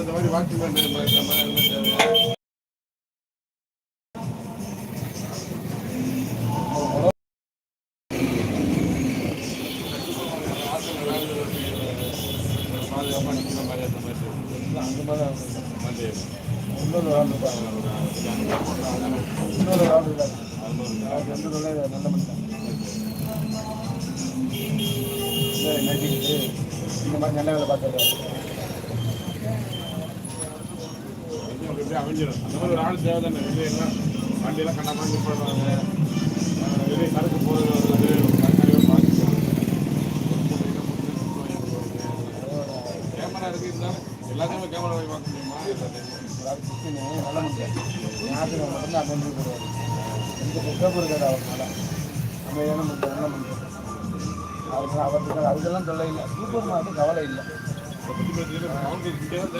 இந்த மாதிரி வாட்ச்மேன் பாதுகாப்பாக நிற்கிற மாதிரி அந்த மாதிரி அந்த மாதிரி இன்னொரு ஆள் இன்னொரு ஆள் நல்ல மனுஷன் நட்டிக்கிட்டு இந்த மாதிரி நல்ல வேலை பார்த்துருக்காரு. அமைஞ்சிடும் அந்த மாதிரி ஒரு ஆள் தேவை தானே. வெளியே எல்லாம் வண்டியெல்லாம் கண்ணாமல் மிஸ் பண்ணுவாங்க. வெளியே சரக்கு போகிறது வருது கேமரா இருக்குது. இருந்தாலும் எல்லாத்தையுமே கேமரா வாங்கி பார்க்க முடியுமா? எல்லாத்தையும் நல்ல முடியாது. ஞாபகம் மட்டும் தான் அங்கே போடுவார். எந்த புத்தகம் இருக்காது அவர்னால அமைதியான முடியாது. நல்ல முடியாது அவருக்கு அதுக்கெல்லாம் தொல்லை இல்லை. சூப்பர் மார்க்கெட் கவலை இல்லை.